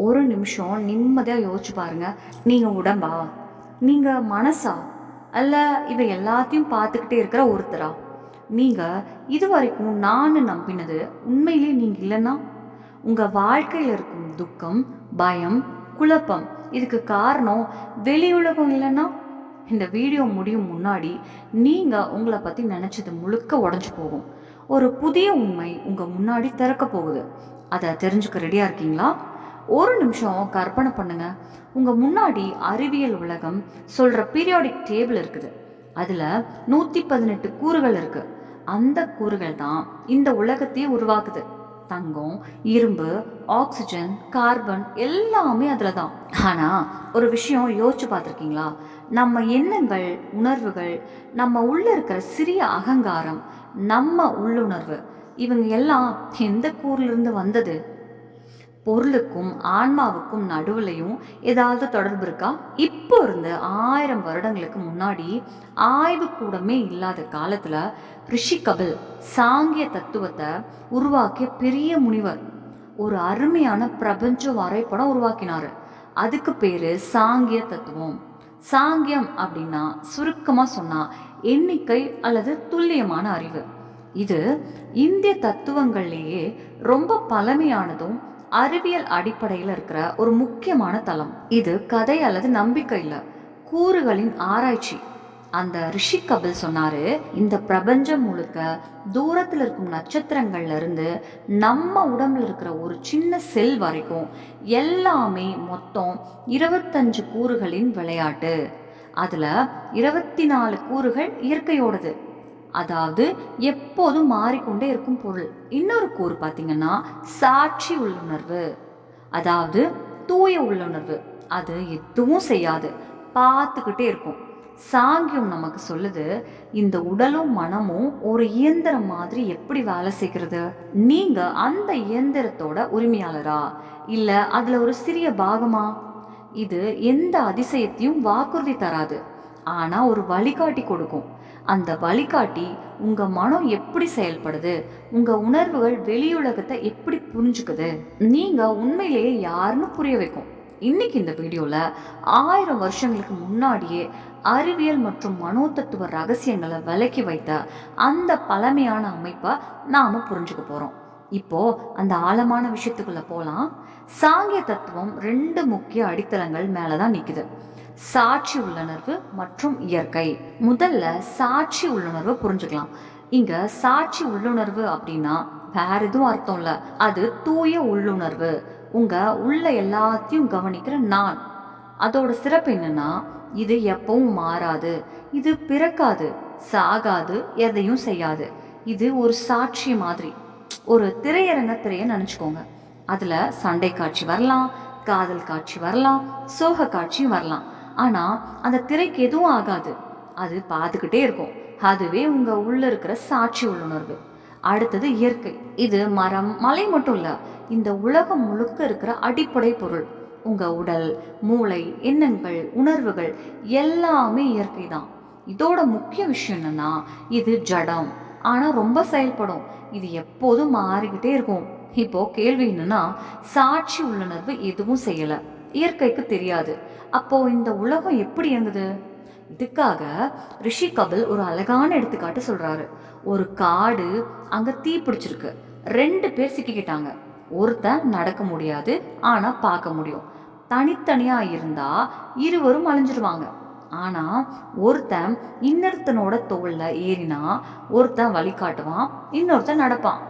ஒரு நிமிஷம் நிம்மதியாக யோசிச்சு பாருங்க. நீங்கள் உடம்பா, நீங்கள் மனசா, அல்ல இவை எல்லாத்தையும் பார்த்துக்கிட்டே இருக்கிற ஒருத்தரா? நீங்கள் இது வரைக்கும் நான் நம்பினது உண்மையிலே நீங்கள் இல்லைன்னா உங்கள் வாழ்க்கையில் இருக்கும் துக்கம், பயம், குழப்பம் இதுக்கு காரணம் வெளி உலகம் இல்லைன்னா இந்த வீடியோ முடியும் முன்னாடி நீங்கள் உங்களை பற்றி நினச்சது முழுக்க உடஞ்சி போகும். ஒரு புதிய உண்மை உங்கள் முன்னாடி திறக்க போகுது. அதை தெரிஞ்சுக்க ரெடியாக இருக்கீங்களா? ஒரு நிமிஷம் கற்பனை பண்ணுங்க. உங்கள் முன்னாடி அறிவியல் உலகம் சொல்கிற பீரியாடிக் டேபிள் இருக்குது. அதில் 118 கூறுகள் இருக்கு. அந்த கூறுகள் தான் இந்த உலகத்தையே உருவாக்குது. தங்கம், இரும்பு, ஆக்சிஜன், கார்பன் எல்லாமே அதில் தான். ஆனால் ஒரு விஷயம் யோசிச்சு பார்த்துருக்கீங்களா? நம்ம எண்ணங்கள், உணர்வுகள், நம்ம உள்ள இருக்கிற சிறிய அகங்காரம், நம்ம உள்ளுணர்வு இவங்க எல்லாம் எந்த கூறிலிருந்து வந்தது? பொருளுக்கும் ஆன்மாவுக்கும் நடுவுலையும் ஏதாவது தொடர்பு இருக்கா? இப்போ இருந்து 1000 வருடங்களுக்கு முன்னாடி ஆய்வு கூடமே இல்லாத காலத்துல ரிஷி கபில் சாங்கிய தத்துவத்தை உருவாக்கிய பெரிய முனிவர் ஒரு அருமையான பிரபஞ்ச வரைபடம் உருவாக்கினாரு. அதுக்கு பேரு சாங்கிய தத்துவம். சாங்கியம் அப்படின்னா சுருக்கமா சொன்னா எண்ணிக்கை அல்லது துல்லியமான அறிவு. இது இந்திய தத்துவங்கள்லேயே ரொம்ப பழமையானதும் அறிவியல் அடிப்படையில் இருக்கிற ஒரு முக்கியமான தளம். இது கதை அல்லது நம்பிக்கை இல்லை, கூறுகளின் ஆராய்ச்சி. அந்த ரிஷி கபில் சொன்னாரு, இந்த பிரபஞ்சம் முழுக்க தூரத்தில் இருக்கும் நட்சத்திரங்கள்ல இருந்து நம்ம உடம்புல இருக்கிற ஒரு சின்ன செல் வரைக்கும் எல்லாமே மொத்தம் 25 கூறுகளின் விளையாட்டு. அதுல 24 கூறுகள் இயற்கையோடது, அதாவது எப்போதும் மாறிக்கொண்டே இருக்கும் பொருள். இன்னொரு கூறு பார்த்தீங்கன்னா சாட்சி உள்ளுணர்வு, அதாவது தூய உள்ளுணர்வு. அது எதுவும் செய்யாது, பார்த்துக்கிட்டே இருக்கும். சாங்கியம் நமக்கு சொல்லுது, இந்த உடலும் மனமும் ஒரு இயந்திரம் மாதிரி எப்படி வேலை செய்கிறது? நீங்க அந்த இயந்திரத்தோட உரிமையாளரா, இல்ல அதுல ஒரு சிறிய பாகமா? இது எந்த அதிசயத்தையும் வாக்குறுதி தராது, ஆனா ஒரு வழிகாட்டி கொடுக்கும். அந்த வழிகாட்டி உங்க மனம் எப்படி செயல்படுது, உங்க உணர்வுகள் வெளியுலகத்தை எப்படி புரிஞ்சுக்குது, நீங்க உண்மையிலேயே யாருன்னு புரிய வைக்கும். இன்னைக்கு இந்த வீடியோல 1000 வருஷங்களுக்கு முன்னாடியே அறிவியல் மற்றும் மனோதத்துவ ரகசியங்களை விலக்கி வைத்த அந்த பழமையான அமைப்பை நாம புரிஞ்சுக்க போறோம். இப்போ அந்த ஆழமான விஷயத்துக்குள்ள போலாம். சாங்கிய தத்துவம் 2 முக்கிய அடித்தளங்கள் மேலதான் நிக்குது: சாட்சி உள்ளுணர்வு மற்றும் இயற்கை. முதல்ல சாட்சி உள்ளுணர்வு புரிஞ்சுக்கலாம். இங்க சாட்சி உள்ளுணர்வு அப்படின்னா வேற எதுவும் அர்த்தம் இல்ல, அது தூய உள்ளுணர்வு. உங்க உள்ள எல்லாத்தையும் கவனிக்கிற நான். அதோட சிறப்பு என்னன்னா, இது எப்பவும் மாறாது, இது பிறக்காது, சாகாது, எதையும் செய்யாது. இது ஒரு சாட்சி மாதிரி. ஒரு திரையரங்க திரைய நினைச்சுக்கோங்க. அதுல சண்டை காட்சி வரலாம், காதல் காட்சி வரலாம், சோக காட்சியும் வரலாம். ஆனா அந்த திரைக்கு எதுவும் ஆகாது, அது பார்த்துக்கிட்டே இருக்கும். அதுவே உங்க உள்ள இருக்கிற சாட்சி உள்ளுணர்வு. அடுத்தது இயற்கை. இது மரம், மலை மட்டும் இல்ல, இந்த உலகம் முழுக்க இருக்கிற அடிப்படை பொருள். உங்க உடல், மூளை, எண்ணங்கள், உணர்வுகள் எல்லாமே இயற்கை தான். இதோட முக்கிய விஷயம் என்னன்னா, இது ஜடம், ஆனா ரொம்ப செயல்படும். இது எப்போதும் மாறிக்கிட்டே இருக்கும். இப்போ கேள்வி என்னன்னா, சாட்சி உள்ளுணர்வு எதுவும் செய்யல, இயற்கைக்கு தெரியாது, அப்போ இந்த உலகம் எப்படி இயங்குது? இதுக்காக ரிஷி கபில் ஒரு அழகான எடுத்துக்காட்டு சொல்றாரு. ஒரு காடு, அங்க தீ பிடிச்சிருக்கு. 2 பேர் சிக்கிக்கிட்டாங்க. ஒருத்தன் நடக்க முடியாது, ஆனா பார்க்க முடியும். தனித்தனியா இருந்தா இருவரும் அழிஞ்சிருவாங்க. ஆனா ஒருத்தன் இன்னொருத்தனோட தோல்ல ஏறினா ஒருத்தன் வழிகாட்டுவான், இன்னொருத்தன் நடப்பான்.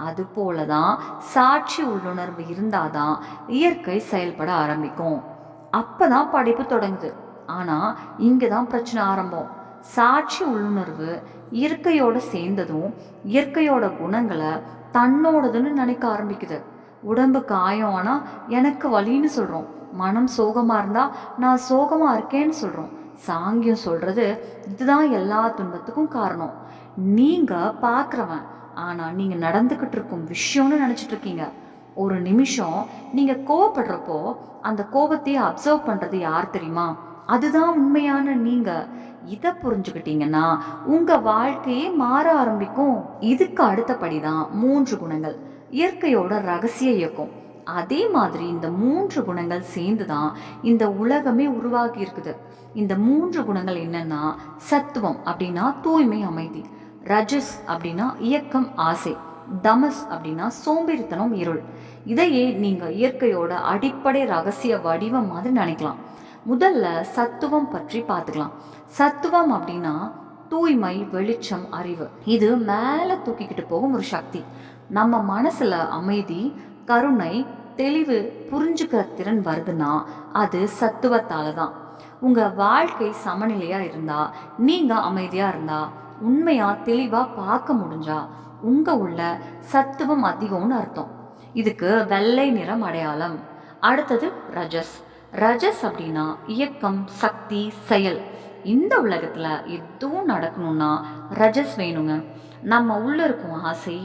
அது போலதான் சாட்சி உள்ளுணர்வு இருந்தாதான் இயற்கை செயல்பட ஆரம்பிக்கும். அப்பதான் படைப்பு தொடங்குது. ஆனா இங்கதான் பிரச்சனை ஆரம்பம். சாட்சி உள்ளுணர்வு இயற்கையோட சேர்ந்ததும் இயற்கையோட குணங்களை தன்னோடதுன்னு நினைக்க ஆரம்பிக்குது. உடம்பு காயம் ஆனா எனக்கு வலின்னு சொல்றோம், மனம் சோகமா இருந்தா நான் சோகமா இருக்கேன்னு சொல்றோம். சாங்கியம் சொல்றது இதுதான் எல்லா துன்பத்துக்கும் காரணம். நீங்க பாக்குறவன், ஆனா நீங்க நடந்துகிட்டு இருக்கும் விஷயம்னு நினைச்சிட்டு இருக்கீங்க. ஒரு நிமிஷம் நீங்க கோவப்படுறப்போ அந்த கோபத்தையே அப்சர்வ் பண்றது யார் தெரியுமா? அதுதான் உண்மையான நீங்க. இதை புரிஞ்சுக்கிட்டீங்கன்னா உங்க வாழ்க்கையே மாற ஆரம்பிக்கும். இதுக்கு அடுத்தபடிதான் 3 குணங்கள். இயற்கையோட ரகசிய இயக்கம். அதே மாதிரி இந்த 3 குணங்கள் சேர்ந்து தான் இந்த உலகமே உருவாகி இருக்குது. இந்த 3 குணங்கள் என்னன்னா, சத்துவம் அப்படின்னா தூய்மை அமைதி, ரஜஸ் அப்படின்னா இயக்கம் ஆசை, தமஸ் அப்படின்னா சோம்பேறித்தனம் இருள். இதையே நீங்க இயற்கையோட அடிப்படை ரகசிய வடிவம் மாதிரி நினைக்கலாம். முதல்ல சத்துவம் பற்றி பார்த்துக்கலாம். சத்துவம் அப்படின்னா தூய்மை, வெளிச்சம், அறிவு. இது மேல தூக்கிக்கிட்டு போகும் ஒரு சக்தி. நம்ம மனசுல அமைதி, கருணை, தெளிவு, புரிஞ்சுக்கிற திறன் வருதுன்னா அது சத்துவத்தால தான். உங்க வாழ்க்கை சமநிலையா இருந்தா, நீங்க அமைதியா இருந்தா, உண்மையா தெளிவா பார்க்க முடிஞ்சா உங்க உள்ள சத்துவம் அதிகம்னு அர்த்தம். இதுக்கு வெள்ளை நிறம் அடையாளம். அடுத்தது ரஜஸ். ரஜஸ் அப்படின்னா இயக்கம், சக்தி, செயல். இந்த உலகத்துல எதுவும் நடக்கணும்னா ரஜஸ் வேணுங்க. நம்ம உள்ள இருக்கும் ஆசை,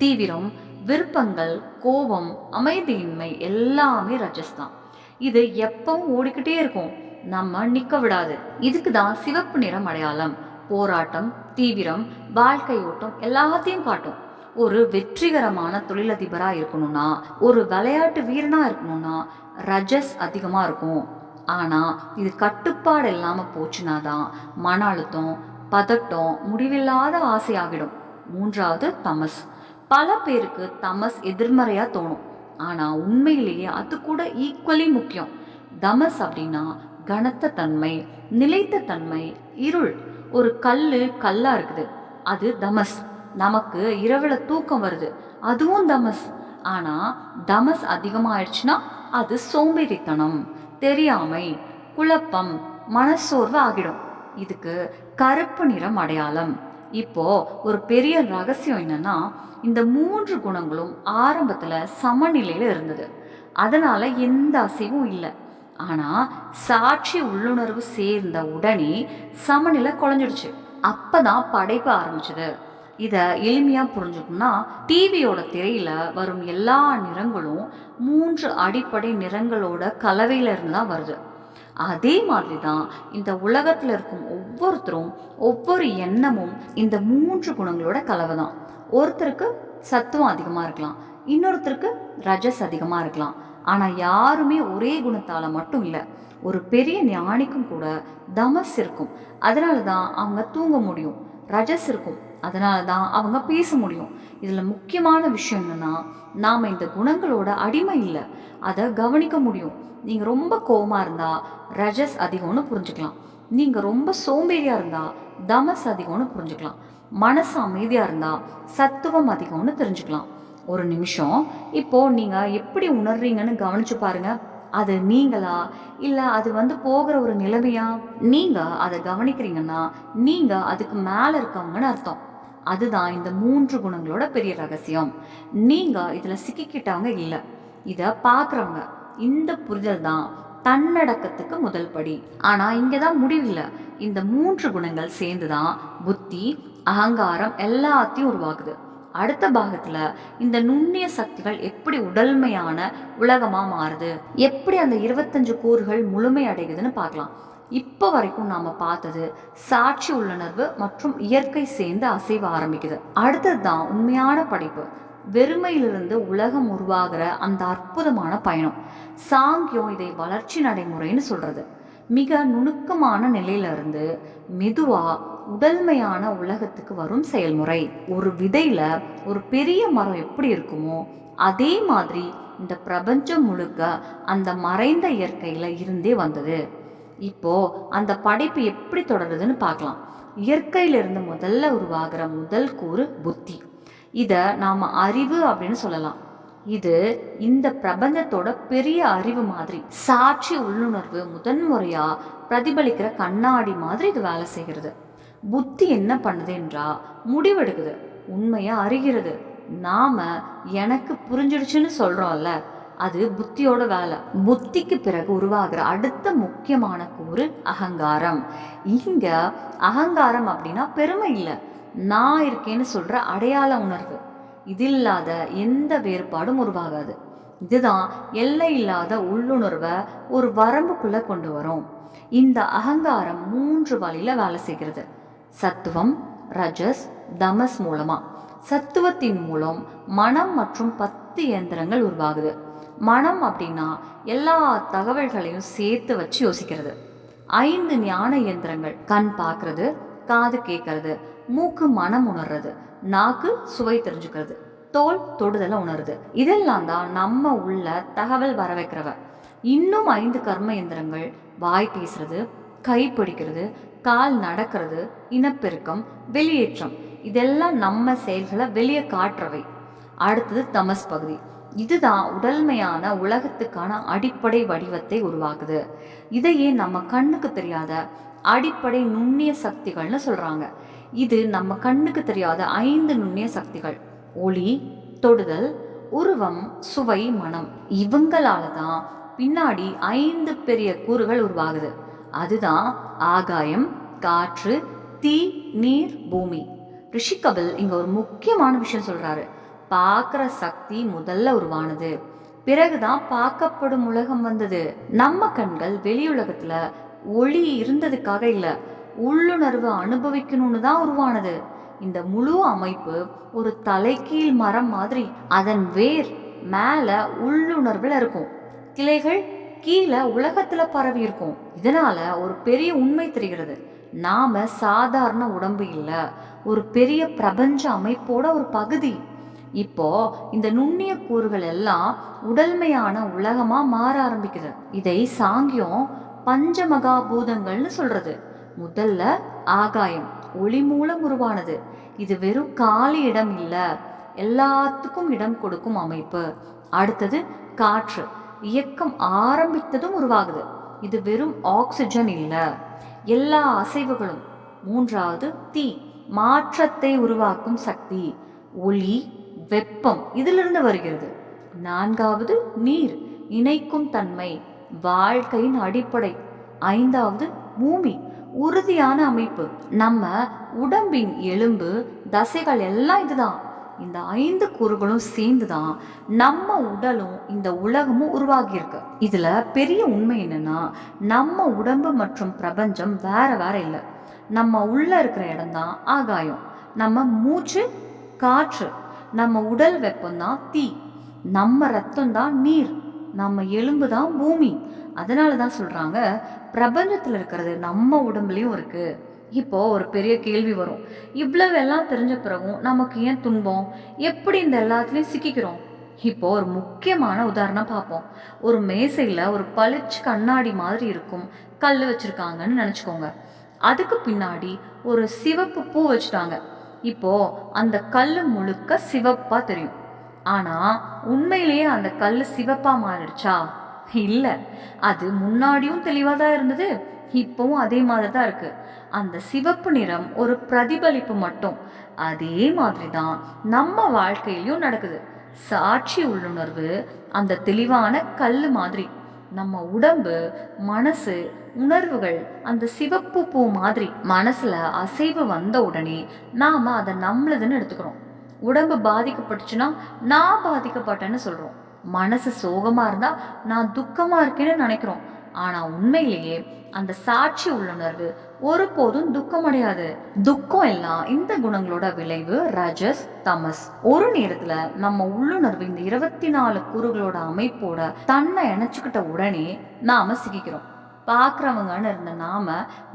தீவிரம், விருப்பங்கள், கோபம், அமைதியின்மை எல்லாமே ரஜஸ் தான். இது எப்பவும் ஓடிக்கிட்டே இருக்கும், நம்ம நிக்க விடாது. இதுக்கு தான் சிவப்பு நிறம் அடையாளம். போராட்டம், தீவிரம், வாழ்க்கை ஓட்டம் எல்லாத்தையும் காட்டும். ஒரு வெற்றிகரமான தொழிலதிபரா இருக்கணும்னா, ஒரு விளையாட்டு வீரனா இருக்கணும்னா ரஜஸ் அதிகமா இருக்கும். ஆனா இது கட்டுப்பாடு இல்லாம போச்சுன்னா தான் மன அழுத்தம், பதட்டம், முடிவில்லாத ஆசை ஆகிடும். மூன்றாவது தமஸ். பல பேருக்கு தமஸ் எதிர்மறையா தோணும், ஆனா உண்மையிலேயே அது கூட ஈக்குவலி முக்கியம். தமஸ் அப்படின்னா கனத்த தன்மை, நிலைத்த தன்மை, இருள். ஒரு கல்லா இருக்குது, அது தமஸ். நமக்கு இரவுல தூக்கம் வருது, அதுவும் தமஸ். ஆனா தமஸ் அதிகமாயிடுச்சுன்னா அது சோம்பேறித்தனம், தெரியாமை, குழப்பம், மனசோர்வு ஆகிடும். இதுக்கு கருப்பு நிறம் அடையாளம். இப்போ ஒரு பெரிய ரகசியம் என்னன்னா, இந்த 3 குணங்களும் ஆரம்பத்துல சமநிலையில இருந்தது, அதனால எந்த அசைவும் இல்லை. ஆனா சாட்சி உள்ளுணர்வு சேர்ந்த உடனே சமநிலை குறைஞ்சிடுச்சு. அப்பதான் படைப்பு ஆரம்பிச்சது. இத எளிமையா புரிஞ்சுக்கணும்னா, டிவியோட திரையில வரும் எல்லா நிறங்களும் 3 அடிப்படை நிறங்களோட கலவையில இருந்து தான் வருது. அதே மாதிரி தான் இந்த உலகத்துல இருக்கும் ஒவ்வொருத்தரும், ஒவ்வொரு எண்ணமும் இந்த 3 குணங்களோட கலவை தான். ஒருத்தருக்கு சத்துவம் அதிகமா இருக்கலாம், இன்னொருத்தருக்கு ரஜஸ் அதிகமா இருக்கலாம். ஆனா யாருமே ஒரே குணத்தால மட்டும் இல்லை. ஒரு பெரிய ஞானிக்கும் கூட தமஸ் இருக்கும், அதனால தான் அவங்க தூங்க முடியும். ரஜஸ் இருக்கும், அதனால தான் அவங்க பேச முடியும். இதுல முக்கியமான விஷயம் என்னன்னா, நாம இந்த குணங்களோட அடிமை இல்லை, அதை கவனிக்க முடியும். நீங்க ரொம்ப கோவமா இருந்தா ரஜஸ் அதிகம்னு புரிஞ்சுக்கலாம். நீங்க ரொம்ப சோம்பேறியா இருந்தா தமஸ் அதிகம்னு புரிஞ்சுக்கலாம். மனசு அமைதியா இருந்தா சத்துவம் அதிகம்னு தெரிஞ்சுக்கலாம். ஒரு நிமிஷம் இப்போ நீங்க எப்படி உணர்றீங்கன்னு கவனிச்சு பாருங்க. அது நீங்களா, இல்ல அது போகிற ஒரு நிலைமையா? நீங்க அதை கவனிக்கிறீங்கன்னா நீங்க அதுக்கு மேல இருக்கவங்கன்னு அர்த்தம். அதுதான் இந்த 3 குணங்களோட பெரிய ரகசியம். நீங்க இதுல சிக்கிக்கிட்டவங்க இல்ல, இத பாக்குறவங்க. இந்த புரிதல் தான் தன்னடக்கத்துக்கு முதல் படி. ஆனா இங்கதான் முடிவில்லை. இந்த 3 குணங்கள் சேர்ந்துதான் புத்தி, அகங்காரம் எல்லாத்தையும் உருவாக்குது. அடுத்த பாகத்துல இந்த நுண்ணிய சக்திகள் எப்படி உடல்மையான உலகமா மாறுது, எப்படி அந்த 25 கூறுகள் முழுமை அடைகுதுன்னு பார்க்கலாம். இப்போ வரைக்கும் நாம பார்த்தது சாட்சி உள்ளுணர்வு மற்றும் இயற்கை சேர்ந்து அசைவ ஆரம்பிக்குது. அடுத்ததுதான் உண்மையான படைப்பு, வெறுமையிலிருந்து உலகம் உருவாகிற அந்த அற்புதமான பயணம். சாங்கியம் இதை வளர்ச்சி நடைமுறைன்னு சொல்றது. மிக நுணுக்கமான நிலையில இருந்து மெதுவா உடல்மையான உலகத்துக்கு வரும் செயல்முறை. ஒரு விதையில ஒரு பெரிய மரம் எப்படி இருக்குமோ அதே மாதிரி இந்த பிரபஞ்சம் முழுக்க அந்த மறைந்த இயற்கையில இருந்தே வந்தது. இப்போ அந்த படைப்பு எப்படி தொடருதுன்னு பார்க்கலாம். இயற்கையிலிருந்து முதல்ல உருவாகிற முதல் கூறு புத்தி. இத நாம அறிவு அப்படின்னு சொல்லலாம். இது இந்த பிரபஞ்சத்தோட பெரிய அறிவு மாதிரி. சாட்சி உள்ளுணர்வு முதன்முறையா பிரதிபலிக்கிற கண்ணாடி மாதிரி இது வேலை செய்கிறது. புத்தி என்ன பண்ணுது என்றா முடிவெடுக்குது, உண்மையா அறிகிறது. நாம எனக்கு புரிஞ்சிடுச்சுன்னு சொல்றோம்ல, அது புத்தியோட வேலை. புத்திக்கு பிறகு உருவாகிற அடுத்த முக்கியமான கூறு அகங்காரம். இங்க அகங்காரம் அப்படின்னா பெருமை இல்லை, நான் இருக்கேன்னு சொல்ற அடையாள உணர்வு. இது இல்லாத எந்த வேறுபாடும் உருவாகாது. இதுதான் எல்லை இல்லாத உள்ளுணர்வை ஒரு வரம்புக்குள்ள கொண்டு வரும். இந்த அகங்காரம் 3 வழியில வேலை செய்கிறது. சத்துவம், ரஜஸ், தமஸ் மூலமா. சத்துவத்தின் மூலம் மனம் மற்றும் 10 இயந்திரங்கள் உருவாகுது. மனம் அப்படின்னா எல்லா தகவல்களையும் சேர்த்து வச்சு யோசிக்கிறது. 5 ஞான இயந்திரங்கள்: கண் பார்க்கறது, காது கேட்கறது, மூக்கு மனம் உணர்றது, நாக்கு சுவை தெரிஞ்சுக்கிறது, தோல் தொடுதலை உணருது. இதெல்லாம் தான் நம்ம உள்ள தகவல் வர வைக்கிறவ. இன்னும் 5 கர்ம இயந்திரங்கள்: வாய் பேசுறது, கை பிடிக்கிறது, கால் நடக்கிறது, இனப்பெருக்கம், வெளியேற்றம். இதெல்லாம் நம்ம செயல்களை வெளியே காட்டுறவை. அடுத்தது தமஸ் பகுதி. இதுதான் உடல்மையான உலகத்துக்கான அடிப்படை வடிவத்தை உருவாக்குது. இதையே நம்ம கண்ணுக்கு தெரியாத அடிப்படை நுண்ணிய சக்திகள்னு சொல்றாங்க. இது நம்ம கண்ணுக்கு தெரியாத 5 நுண்ணிய சக்திகள்: ஒளி, தொடுதல், உருவம், சுவை, மனம். இவங்களால தான் பின்னாடி 5 பெரிய கூறுகள் உருவாகுது. அதுதான் ஆகாயம், காற்று, தீ, நீர், பூமி. ரிஷிகபில் இங்க ஒரு முக்கியமான விஷயம் சொல்றாரு. பார்க்குற சக்தி முதல்ல உருவானது, பிறகுதான் பார்க்கப்படும் உலகம் வந்தது. நம்ம கண்கள் வெளியுலகத்துல ஒளி இருந்ததுக்காக இல்ல, உள்ளுணர்வு அனுபவிக்கணும்னு தான் உருவானது. இந்த முழு அமைப்பு ஒரு தலைகீழ் மரம் மாதிரி. அதன் வேர் மேல உள்ளுணர்வுல இருக்கும், கிளைகள் கீழே உலகத்துல பரவி இருக்கும். இதனால ஒரு பெரிய உண்மை தெரிகிறது. நாம சாதாரண உடம்பு இல்ல, ஒரு பெரிய பிரபஞ்ச அமைப்போட ஒரு பகுதி. இப்போ இந்த நுண்ணிய கூறுகள் எல்லாம் உடல்மையான உலகமா மாற ஆரம்பிக்குது. இதை சாங்கியம் பஞ்சமகாபூதங்கள்னு சொல்றது. முதல்ல ஆகாயம், ஒளி மூலம் உருவானது. இது வெறும் காலி இடம் இல்ல, எல்லாத்துக்கும் இடம் கொடுக்கும் அமைப்பு. அடுத்தது காற்று, இயக்கம் ஆரம்பித்ததும் உருவாகுது. இது வெறும் ஆக்சிஜன் இல்ல, எல்லா அசைவுகளும். மூன்றாவது தீ, மாற்றத்தை உருவாக்கும் சக்தி. ஒளி, வெப்பம் இதிலிருந்து வருகிறது. நான்காவது நீர், இணைக்கும் தன்மை, வாழ்க்கையின் அடிப்படை. ஐந்தாவது பூமி, உறுதியான அமைப்பு. நம்ம உடம்பின் எலும்பு, தசைகள் எல்லாம் இதுதான். இந்த 5 கூறுகளும் சேர்ந்துதான் நம்ம உடலும் இந்த உலகமும் உருவாகி இருக்கு. இதுல பெரிய உண்மை என்னன்னா, நம்ம உடம்பு மற்றும் பிரபஞ்சம் வேற வேற இல்லை. நம்ம உள்ள இருக்கிற இடம்தான் ஆகாயம், நம்ம மூச்சு காற்று, நம்ம உடல் வெப்பம்தான் தீ, நம்ம ரத்தம் தான் நீர், நம்ம எலும்பு தான் பூமி. அதனால தான் சொல்றாங்க, பிரபஞ்சத்தில் இருக்கிறது நம்ம உடம்புலையும் இருக்கு. இப்போ ஒரு பெரிய கேள்வி வரும், இவ்வளவு எல்லாம் தெரிஞ்ச பிறகும் நமக்கு ஏன் துன்பம்? எப்படி இந்த எல்லாத்துலயும் சிக்கிக்கிறோம்? இப்போ ஒரு முக்கியமான உதாரணம் பார்ப்போம். ஒரு மேசையில ஒரு பளிச்சு கண்ணாடி மாதிரி இருக்கும் கல் வச்சிருக்காங்கன்னு நினைச்சுக்கோங்க. அதுக்கு பின்னாடி ஒரு சிவப்பு பூ வச்சுட்டாங்க. இப்போ அந்த கல் முழுக்க சிவப்பா தெரியும். ஆனா உண்மையிலேயே அந்த கல் சிவப்பா மாறிடுச்சா? இல்ல, அது முன்னாடியும் தெளிவா தான் இருந்தது, இப்பவும் அதே மாதிரி தான் இருக்கு. அந்த சிவப்பு நிறம் ஒரு பிரதிபலிப்பு மட்டும். அதே மாதிரி தான் நம்ம வாழ்க்கையிலும் நடக்குது. சாட்சி உள்ளுணர்வு அந்த தெளிவான கல் மாதிரி. நம்ம உடம்பு, மனசு, உணர்வுகள் அந்த சிவப்பு பூ மாதிரி. மனசுல அசைவு வந்த உடனே நாம அதை நம்மளதுன்னு எடுத்துக்கிறோம். உடம்பு பாதிக்கப்பட்டுச்சுன்னா நான் பாதிக்கப்பட்டேன்னு சொல்றோம். மனசு சோகமா இருந்தா நான் துக்கமா இருக்கேன்னு நினைக்கிறோம். ஆனா உண்மையிலேயே அந்த சாட்சி உள்ளுணர்வு ஒருபோதும் துக்கம் அடையாது. துக்கம் எல்லாம் இந்த குணங்களோட விளைவு, ரஜஸ், தமஸ். ஒரு நேரத்துல நம்ம உள்ளுணர்வு இந்த 24 கூறுகளோட அமைப்போட தன்னை இணைச்சுக்கிட்ட உடனே நாம சிக்கிக்கிறோம். பாக்குறவங்கன்னு இருந்த நாம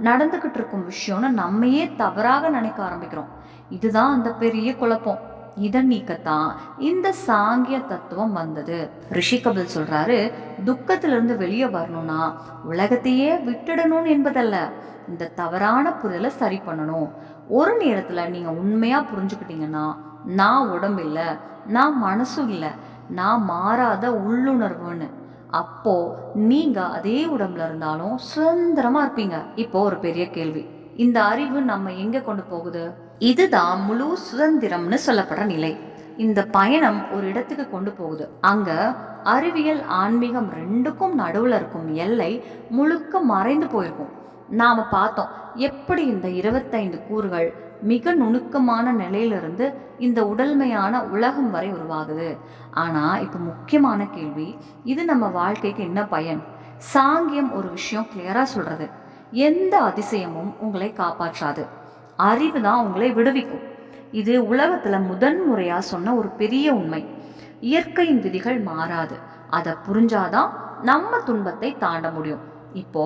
நடந்துகிட்டு இருக்கும் விஷயம்னு நம்மையே தவறாக நினைக்க ஆரம்பிக்கிறோம். இதுதான் அந்த பெரிய குழப்பம். இதை நீக்கத்தான் இந்த சாங்கிய தத்துவம் வந்தது. ரிஷிகபில் சொல்றாரு, துக்கத்திலிருந்து வெளியே வரணும்னா உலகத்தையே விட்டுடணும் என்பதல்ல, இந்த தவறான புரிதலை சரி பண்ணணும். ஒரு நேரத்துல நீங்க உண்மையா புரிஞ்சுக்கிட்டீங்கன்னா, நான் உடம்பு இல்ல, நான் மனசும் இல்ல, நான் மாறாத உள்ளுணர்வுன்னு, அப்போ நீங்க அதே உடம்புல இருந்தாலும் சுதந்திரமா இருப்பீங்க. இப்போ ஒரு பெரிய கேள்வி, இந்த அறிவு நம்ம எங்க கொண்டு போகுது? இதுதான் முழு சுதந்திரம்னு சொல்லப்படுற நிலை. இந்த பயணம் ஒரு இடத்துக்கு கொண்டு போகுது. அங்க அறிவியல், ஆன்மீகம் ரெண்டுக்கும் நடுவுல இருக்கும் எல்லை முழுக்க மறைந்து போயிருக்கும். நாம பார்த்தோம் எப்படி இந்த 25 கூறுகள் மிக நுணுக்கமான நிலையிலிருந்து இந்த உடல்மையான உலகம் வரை உருவாகுது. ஆனா இப்ப முக்கியமான கேள்வி, இது நம்ம வாழ்க்கைக்கு என்ன பயன்? சாங்கியம் ஒரு விஷயம் கிளியரா சொல்றது, எந்த அதிசயமும் உங்களை காப்பாற்றாது, அறிவு தான் உங்களை விடுவிக்கும். இது உலகத்துல முதன்முறையா சொன்ன ஒரு பெரிய உண்மை. இயற்கையின் விதிகள் மாறாது. அதை புரிஞ்சாதான் நம்ம துன்பத்தை தாண்ட முடியும். இப்போ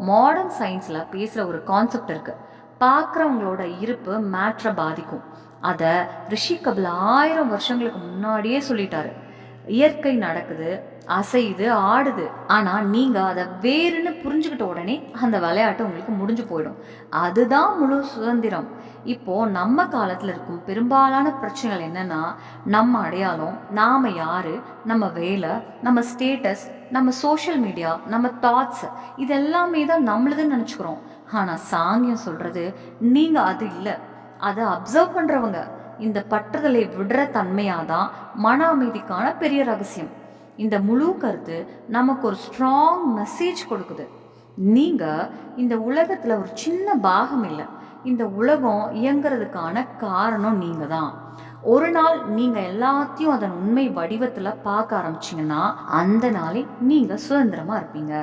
மாடர்ன் சயின்ஸ்ல பேசுற ஒரு கான்செப்ட் இருக்கு. பார்க்குறவங்களோட இருப்பு மேட்ரை பாதிக்கும். அதை ரிஷி கபில் 1000 வருஷங்களுக்கு முன்னாடியே சொல்லிட்டாரு. இயற்கை நடக்குது, அசையுது, ஆடுது. ஆனா நீங்க அதை வேறுன்னு புரிஞ்சுக்கிட்ட உடனே அந்த விளையாட்டு உங்களுக்கு முடிஞ்சு போயிடும். அதுதான் முழு சுதந்திரம். இப்போ நம்ம காலத்துல இருக்கும் பெரும்பாலான பிரச்சனைகள் என்னன்னா, நம்ம அடையாளம், நாம யாரு, நம்ம வேலை, நம்ம ஸ்டேட்டஸ், நம்ம சோஷியல் மீடியா, நம்ம தாட்ஸ், இதெல்லாமே தான் நம்மளுதுன்னு நினைச்சுக்கிறோம். ஆனா சாங்கியம் சொல்றது, நீங்க அது இல்லை, அதை அப்சர்வ் பண்றவங்க. இந்த பற்றுதலை விடுற தன்மையாதான் மன அமைதிக்கான பெரிய ரகசியம். இந்த முழு கருத்து நமக்கு ஒரு ஸ்ட்ராங் மெசேஜ் கொடுக்குது. நீங்க இந்த உலகத்துல ஒரு சின்ன பாகம் இல்லை. இந்த உலகம் இயங்குறதுக்கான காரணம் நீங்க தான். ஒரு நாள் நீங்க எல்லாத்தையும் அதன் உண்மை வடிவத்துல பார்க்க ஆரம்பிச்சீங்கன்னா அந்த நாளே நீங்க சுதந்திரமா இருப்பீங்க.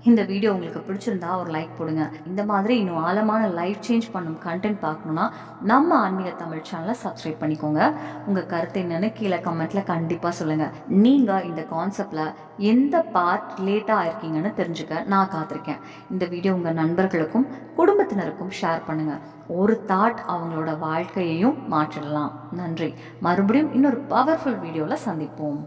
இந்த வீடியோ உங்களுக்கு பிடிச்சிருந்தா ஒரு லைக் போடுங்க. இந்த மாதிரி இன்னும் ஆழமான லைஃப் சேஞ்ச் பண்ணும் கண்டென்ட் பார்க்கணுன்னா நம்ம ஆன்மீக தமிழ் சேனலை சப்ஸ்கிரைப் பண்ணிக்கோங்க. உங்கள் கருத்து என்னன்னு கீழே கமெண்ட்ல கண்டிப்பாக சொல்லுங்கள். நீங்கள் இந்த கான்செப்டில் எந்த பார்ட் ரிலேட்டாக இருக்கீங்கன்னு தெரிஞ்சுக்க நான் காத்திருக்கேன். இந்த வீடியோ உங்கள் நண்பர்களுக்கும் குடும்பத்தினருக்கும் ஷேர் பண்ணுங்கள். ஒரு தாட் அவங்களோட வாழ்க்கையையும் மாற்றிடலாம். நன்றி. மறுபடியும் இன்னொரு பவர்ஃபுல் வீடியோவில் சந்திப்போம்.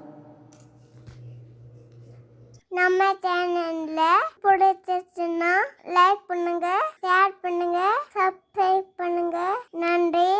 நம்ம சேனல்ல பிடிச்சிருச்சுன்னா லைக் பண்ணுங்க, ஷேர் பண்ணுங்க, சப்ஸ்கிரைப் பண்ணுங்க. நன்றி.